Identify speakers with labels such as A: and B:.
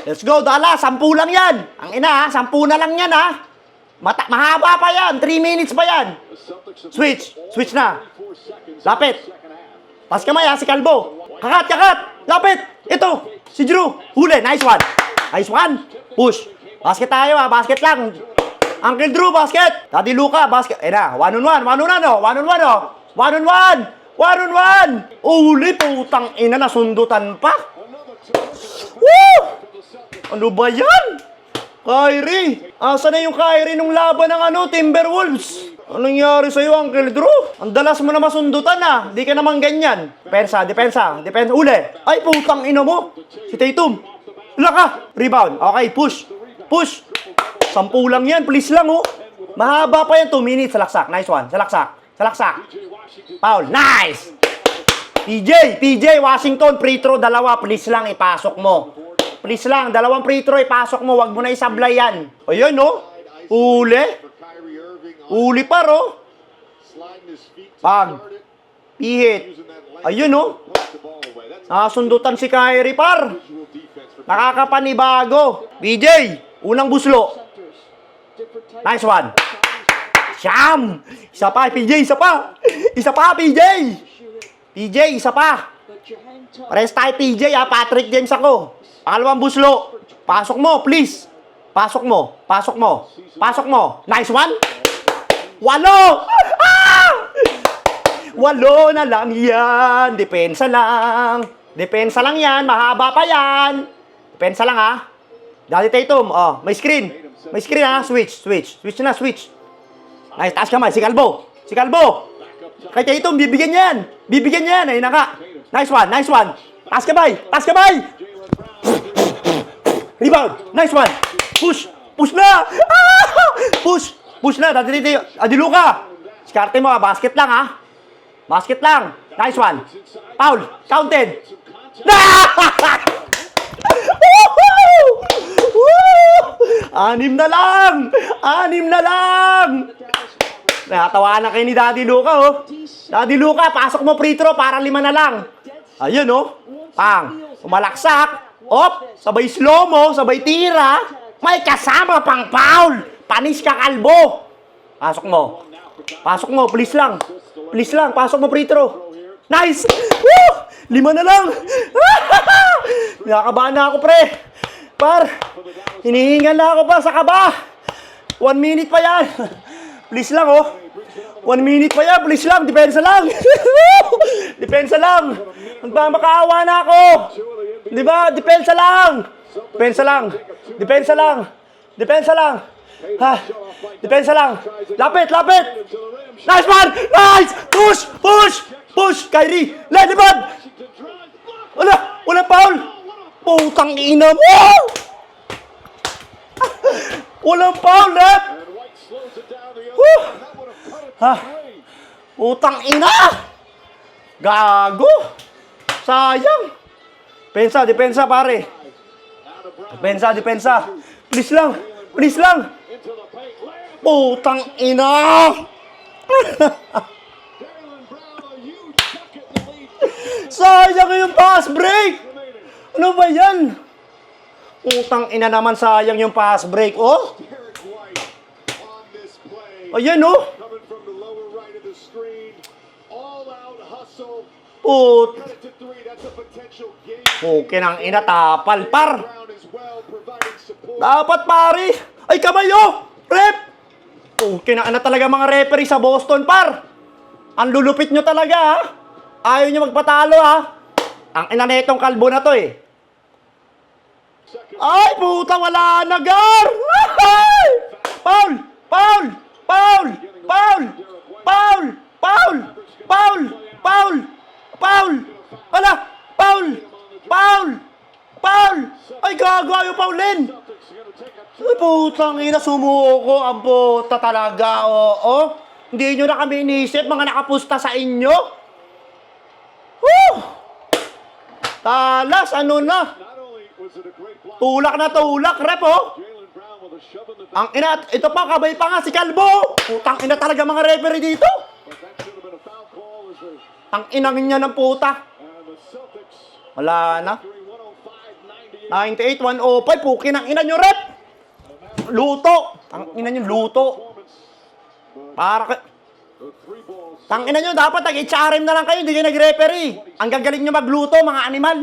A: Let's go, Dallas. 10 lang yan. Ang ina, ha? 10 na lang yan, ha? Mahaba pa yan. 3 minutes pa yan. Switch. Switch na. Lapit. Pas kamay, ha? Si Calvo. Kakat. Lapit. Ito. Si Drew. Huli. Nice one. Nice one. Push. Basket tayo, ha? Basket lang. Uncle Drew, basket. Daddy Luca, basket. Eh na. 1-on-1. 1-on-1, oh. 1-on-1, oh. 1-on-1. 1-on-1. Uli, putang ina. Nasundutan pa. Woo! Ano ba yan? Kyrie! Asa na yung Kyrie nung laban ng Timberwolves? Anong nangyari sa'yo, Uncle Drew? Ang dalas mo na masundutan, ha? Di ka naman ganyan. Depensa. Uli! Ay, putang ina mo! Si Tatum! Wala ka! Rebound. Okay, push. 10 lang yan. Please lang, oh. Mahaba pa yan. 2 minutes. Salaksak. Nice one. Salaksak. Foul. Nice! PJ Washington, free throw, 2. Please lang, ipasok mo. Please lang, 2 free throw, ipasok mo. Wag mo na isablay yan. Ayan, no? Uli pa, oh. Pag. Pihit. Ayun, no? Nakasundutan si Kyrie, par. Nakakapanibago. PJ, unang buslo. Nice one. Siyam. Isa pa, PJ, isa pa. PJ, isa pa. Pares tayo, PJ, ha? Patrick James ako. Pangalawang buslo. Pasok mo, please. Pasok mo. Nice one. 8. Ah! 8 na lang yan. Depensa lang yan. Mahaba pa yan. Depensa lang, ha? Daddy Tatum. Oh, may screen, ha? Switch na. Nice, taas kamay. Si Calvo. Kay Tatum, bibigyan yan. Ayun na ka. Nice one. Taas kamay. Rebound. Nice one. Push na. Push na. Daddy Luca. Skarte mo, ha? Basket lang, ha? Nice one. Foul. Counted. Anim na lang. Nakatawaan na kayo ni Daddy Luca, oh. Daddy Luca, pasok mo free throw para 5 na lang. Ayun, oh. Pang. Umalaksak. Sabay slow mo, sabay tira. May kasama pang foul. Panis ka, Calvo. Pasok mo, please lang. Pasok mo free throw. Nice. Woo! 5 na lang. Nakakabahan na ako, pre. Par, hinihingal na ako pa sa kaba. 1 minute pa yan. Please lang, oh. 1 minute pa yan, please lang. Depensa lang. Magmamakaawa na ako. Di ba? Depensa lang. Ha? Depensa lang. Lapit. Nice one. Nice. Push. Kyrie. Lalibad. Wala foul. Putang ina mo. Walang foul, rep. Ha? Utang ina! Gago! Sayang! Depensa, pare. Depensa. Please lang. Utang ina! Sayang yung pass break! Ano ba yan? Utang ina naman, sayang yung pass break, oh! Ayan, oh! Okay nang ina, tapal, par! Dapat, pare! Ay, kamay, oh! Rep! Okay nang ina talaga mga referee sa Boston, par! Ang lulupit nyo talaga, ha? Ayaw nyo magpatalo, ha? Ang ina na itong Calvo na to, eh. Ay, puta, wala na, Gar! Foul! Ala! Foul! Ay, gago, ayaw paulin! Ay, putang ina, sumuko ang puta talaga, oo. Hindi nyo na kami inisip, mga nakapusta sa inyo. Woo! Talas, ano na? Tulak, rep, oh. Ang ina, ito pa, kabay pa nga si Calvo. Putang ina talaga mga referee dito. Ang inang niya ng puta. Wala na. 98-105. Pukin ang ina nyo, rep. Luto. Ang ina nyo, luto. Para ka... Tang ina nyo, dapat nag-HRM na lang kayo. Hindi kayo nag-referee. Ang gagaling nyo magluto, mga animal.